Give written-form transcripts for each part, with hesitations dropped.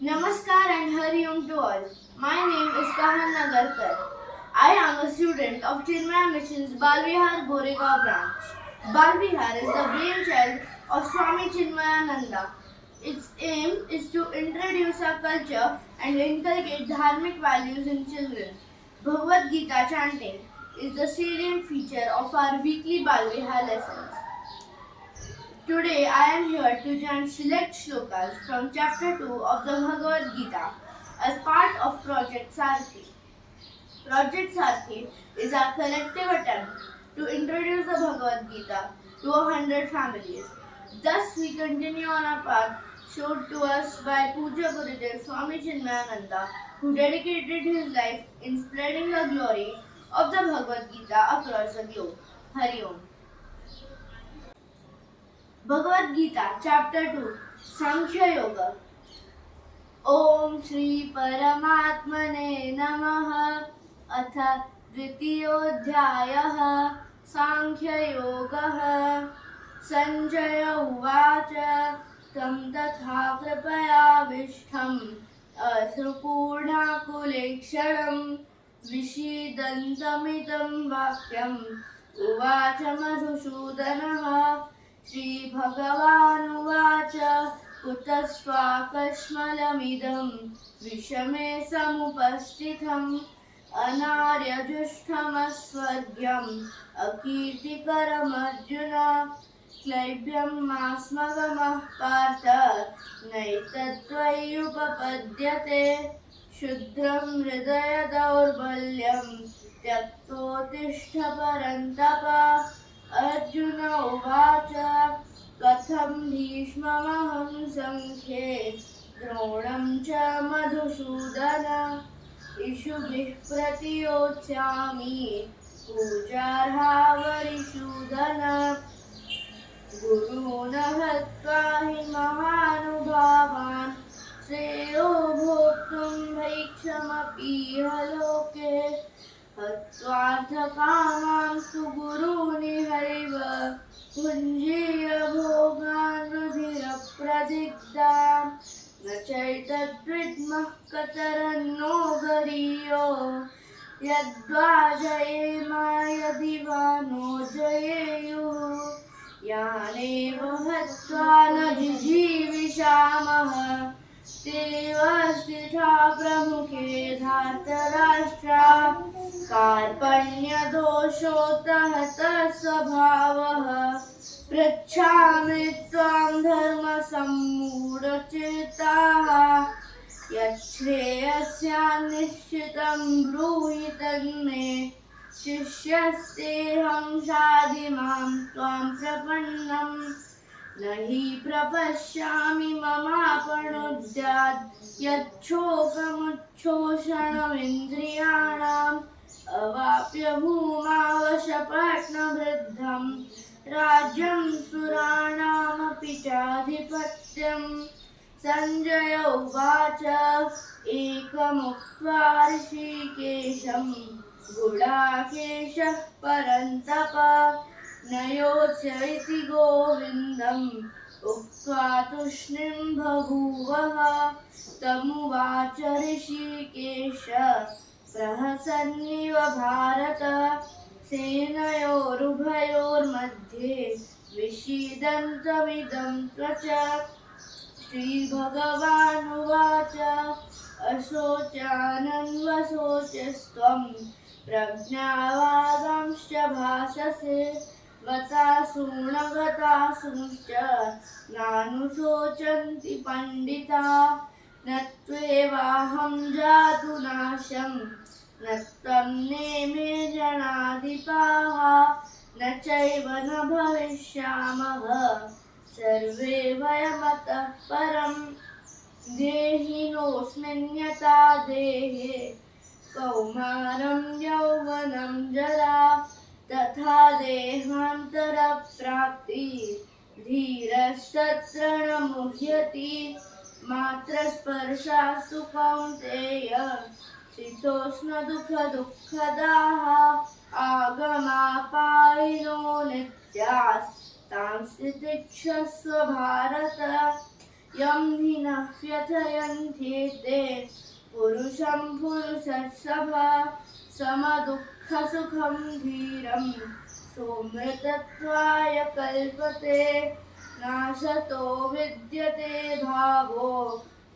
Namaskar and Hari Om to all. My name is Kahaan Nagarkar. I am a student of Chinmaya Mission's Balvihar Goregaon branch. Balvihar is the brainchild of Swami Chinmayananda. Its aim is to introduce our culture and inculcate dharmic values in children. Bhagavad Gita chanting is the salient feature of our weekly Balvihar lessons. Today I am here to chant select shlokas from chapter 2 of the Bhagavad Gita as part of Project Saarathi. Project Saarathi is our collective attempt to introduce the Bhagavad Gita to 100 families. Thus we continue on our path showed to us by Puja Gurudev Swami Chinmayananda, who dedicated his life in spreading the glory of the Bhagavad Gita across the globe. Hari Om. Bhagavad Gita, Chapter 2, Sankhya Yoga. Om Shri Paramatmane Namaha. अथ द्वितीयोऽध्यायः साङ्ख्ययोगः सञ्जय उवाच तं तथा कृपयाविष्ठम् अश्रुपूर्णाकुलेक्षणं विषीदन्तमिदं वाक्यम् उवाच मधुसूदनः श्रीभगवानुवाच कुतस्त्वाकश्मलमिदं विषमे समुपस्थितम् अनार्यजुष्टमस्वर्ग्यम् अकीर्तिकरमर्जुन क्लैब्यं मास्मगमः पार्थ नैतत्त्वय्युपपद्यते क्षुद्रं हृदय दौर्बल्यं त्यक्तोत्तिष्ठ परन्तप अर्जुन उवाच कथं भीष्ममहं सङ्ख्ये द्रोणं च मधुसूदन इषुभिः प्रतियोत्स्यामि पूजार्हावरिषूदन गुरून् हत्वा हि महानुभावान् श्रेयो भोक्तुं भैक्षमपीह लोके हत्वार्थकामांस्तु गुरूनिहैव भुञ्जीय भोगान् रुधिरप्रदिग्धान् न चैतद्विद्मः कतरन्नो गरीयो यद्वा जयेम यदि वा नो जयेयुः यानेव हत्वा न जिजीविषामः तेव स्थिता प्रमुखे धार्तराष्ट्रा कार्पण्यदोषोत्तहतः स्वभावः पृच्छामि त्वां धर्मसम्मूढचेताः यच्छ्रेयस्यान्निश्चितं ब्रूहि तन्मे शिष्यस्तेऽहं शाधिमां त्वां प्रपन्नम् न हि प्रपश्यामि ममापणोद्यात् यच्छोकमुच्छोषणमिन्द्रियाणाम् अवाप्य भूमावशपट्नवृद्धं राज्यं सुराणामपि चाधिपत्यम् सञ्जय उवाच एकमुक्त्वा ऋषिकेशं गुडाकेशः परन्तप न योत्स्य इति गोविन्दम् उक्त्वा तूष्णीं बभूवः तमुवाच ऋषिकेश प्रहसन्निव भारत सेनयोरुभयोर्मध्ये विषीदन्तमिदं त्वच श्रीभगवानुवाच अशोचानन्वशोचस्त्वं प्रज्ञावादांश्च भाषसे गतासूनगतासूंश्च नानुशोचन्ति पण्डिताः न त्वेवाहं जातु नाशं न त्वं नेमे जनाधिपाः न चैव न भविष्यामः सर्वे वयमतः परम् देहिनोऽस्मिन् यथा देहे कौमारं यौवनं जरा तथा देहान्तरप्राप्तिः धीरस्तत्र न मुह्यति मात्रस्पर्शास्तु कौन्तेय शीतोष्णदुःखदुःखदाः आगमापायिनो नित्यास् तां स्थितिक्षस्व भारत यं हि न व्यथयन्त्येते पुरुषं पुरुषर्षभा समदुःखसुखं धीरं सोमृतत्वाय कल्पते नाशतो विद्यते भावो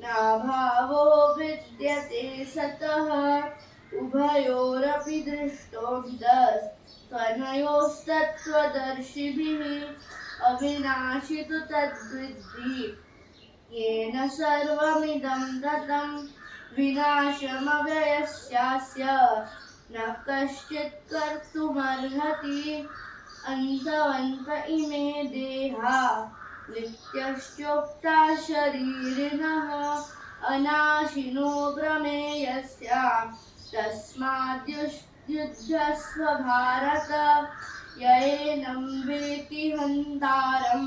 नाभावो विद्यते सतः उभयोरपि दृष्टोऽन्तस्त्वनयोस्तत्त्वदर्शिभिः अविनाशि तु तद्विद्धि येन सर्वमिदं ततं विनाशमव्ययस्यास्य न कश्चित् कर्तुमर्हति अन्तवन्त इमे देहा नित्यश्चोक्ता शरीरिणः अनाशिनो प्रमेयस्य तस्माद्युध्यस्व भारत यैनं वेति हन्तारं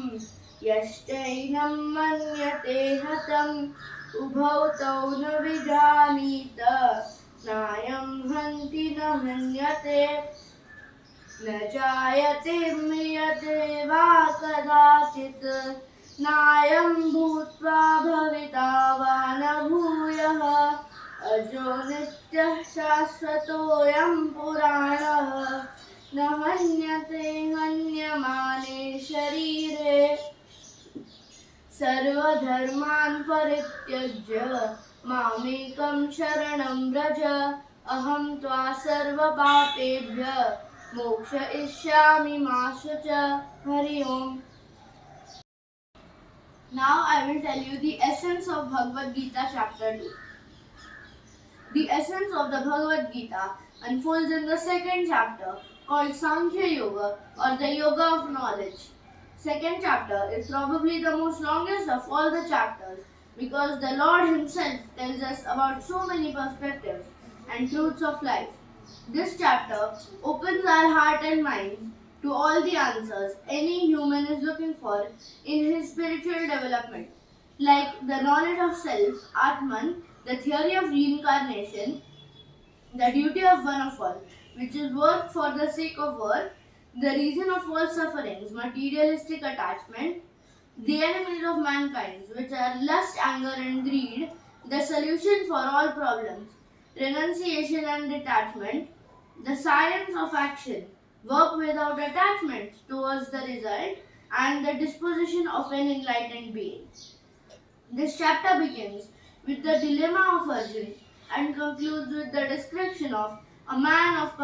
यश्चैनं मन्यते हतम् उभौ तौ न विजानीत नायं हन्ति न हन्यते न जायते म्रियते वा कदाचित् नायं भूत्वा भविता वा न भूयः अजो नित्यः शाश्वतोऽयं पुराणः न हन्यते हन्यमाने शरीरे सर्वधर्मान् परित्यज्य मामेकं शरणं व्रज अहं त्वा सर्वपापेभ्यः मोक्षयिष्यामि मा शुचः हरि ओम. Now I will tell you the essence of Bhagavad Gita chapter 2. The essence of the Bhagavad Gita unfolds in the second chapter called Sankhya Yoga or the Yoga of Knowledge. Second chapter is probably the most longest of all the chapters because the Lord Himself tells us about so many perspectives and truths of life. This chapter opens our heart and mind to all the answers any human is looking for in his spiritual development, like the knowledge of self, Atman, the theory of reincarnation, the duty of one of all, which is work for the sake of work, the reason of all sufferings, materialistic attachment, the enemies of mankind, which are lust, anger, and greed, the solution for all problems, renunciation and detachment, the science of action, work without attachment towards the result, and the disposition of an enlightened being. This chapter begins with the dilemma of Arjuna and concludes with the description of a man of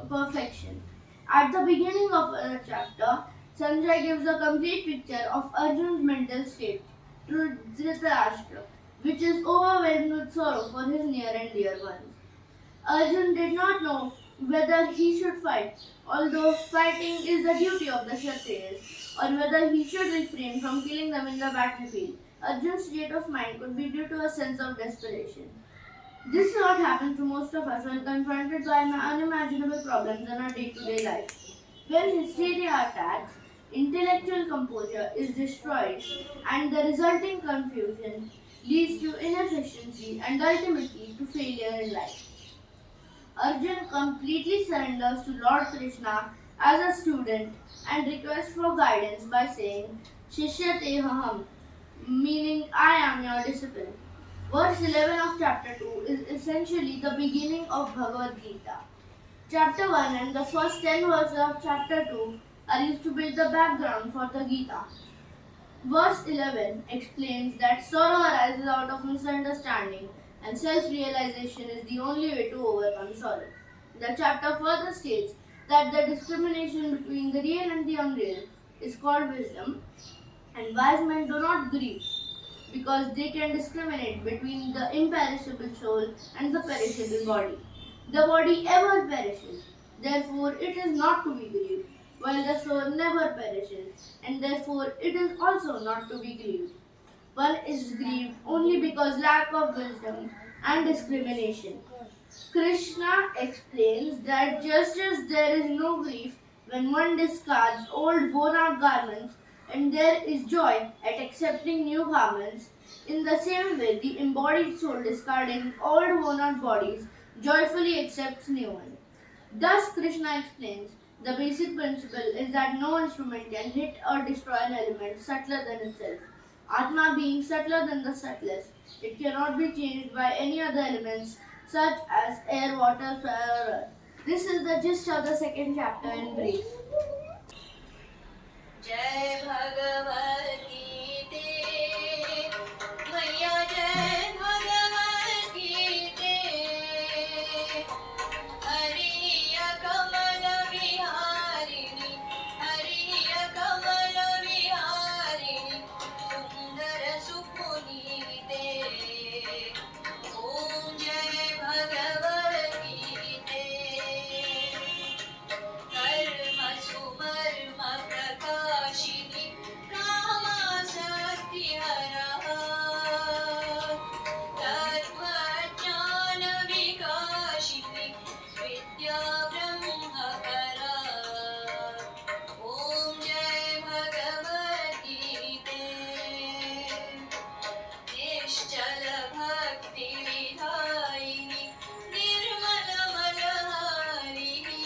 perfection. At the beginning of the chapter, Sanjay gives a complete picture of Arjuna's mental state to Dhritarashtra, which is overwhelmed with sorrow for his near and dear ones. Arjuna did not know whether he should fight, although fighting is the duty of the Kshatriyas, or whether he should refrain from killing them in the battlefield. Arjuna's state of mind could be due to a sense of desperation. This is what happens to most of us when confronted by unimaginable problems in our day-to-day life. When hysteria attacks, intellectual composure is destroyed and the resulting confusion leads to inefficiency and ultimately to failure in life. Arjuna completely surrenders to Lord Krishna as a student and requests for guidance by saying, Shishyate Haham, meaning I am your disciple. Verse 11 of chapter 2 is essentially the beginning of Bhagavad Gita. Chapter 1 and the first 10 verses of chapter 2 are used to build the background for the Gita. Verse 11 explains that sorrow arises out of misunderstanding and self-realization is the only way to overcome sorrow. The chapter further states that the discrimination between the real and the unreal is called wisdom, and wise men do not grieve because they can discriminate between the imperishable soul and the perishable body. The body ever perishes, therefore it is not to be grieved, while the soul never perishes, and therefore it is also not to be grieved. One is grieved only because lack of wisdom and discrimination. Krishna explains that just as there is no grief when one discards old worn-out garments, and there is joy at accepting new garments, in the same way the embodied soul discarding old worn-out bodies joyfully accepts new ones. Thus Krishna explains the basic principle is that no instrument can hit or destroy an element subtler than itself. Atma being subtler than the subtlest. It cannot be changed by any other elements such as air, water, fire, or earth. This is the gist of the second chapter in brief. जय भगवत गीते मैया जय भगवत गीते हरिय कमल विहारिणी हरिय कमल विहारिणी सुंदर सुपुनीते ओम जय भगवत गीते कर्म सुमर्म प्रकाशिनी रामा सत्यहरा तत्त्वज्ञान विकाशिनी विद्या ब्रह्मकरा ओम जय भगवत गीते निश्चल भक्ति विधायिनी निर्मल मनहारिणी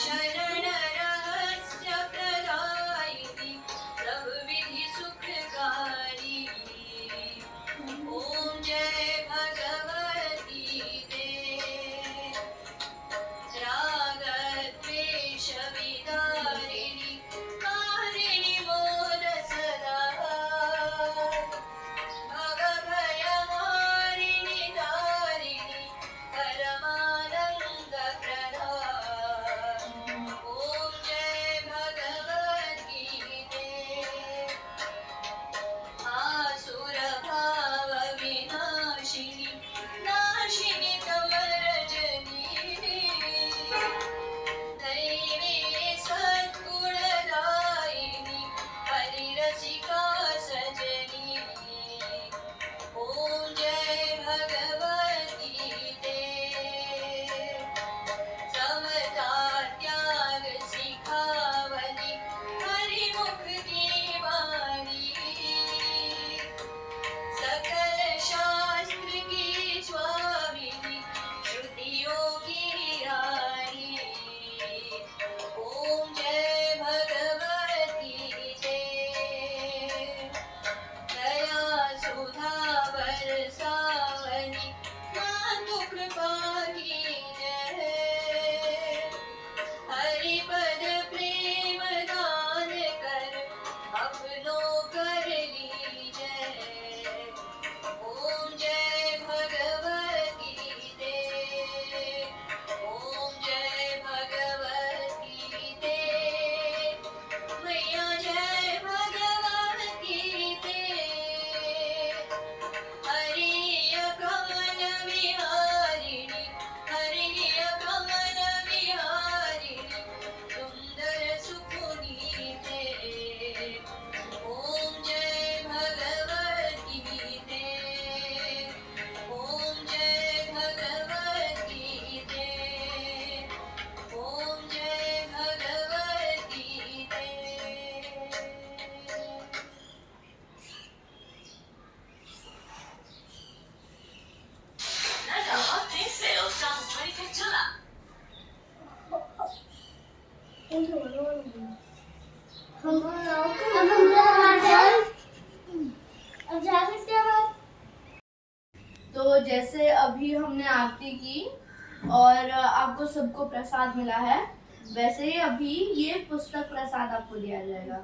शरण रहस्य प्रदायिनी सब विधि सुखकारी ओम जय भगवत गीते राग द्वेष विदारिणी कारिणी मोद सदा भवभयहारिणी दारिणी परमानंद प्रदा ओम जय भगवत गीते आसुर भाव विनाशिनी नाशिनी कमरजनी दैवी सद्गुणदायिनी हरिरसिका सजनी ओम जय भगवत गीते समता त्याग सिखावनी हरिमुख की वाणी सकल शास्त्र की स्वामिनी श्रुतियों की रानी ओम जय भगवत गीते दया सुधा बरसावनी मातु कृपा की जय हरिपद प्रेम दान कर अपनों कर लीजय ओम जय भगवत गीते ओम जय भगवत गीते मैया जय भगवत गीते हरिय कमल विहारिणी हरिय कमल विहारिणी सुंदर सुपुनीते ओम जय भगवत गीते ओम जय भगवत गीते ओम जय भगवत गीते Mega update sale starts 25th July. तो जैसे अभी हमने आरती की और आपको सबको प्रसाद मिला है, वैसे ही अभी ये पुस्तक प्रसाद आपको दिया जाएगा।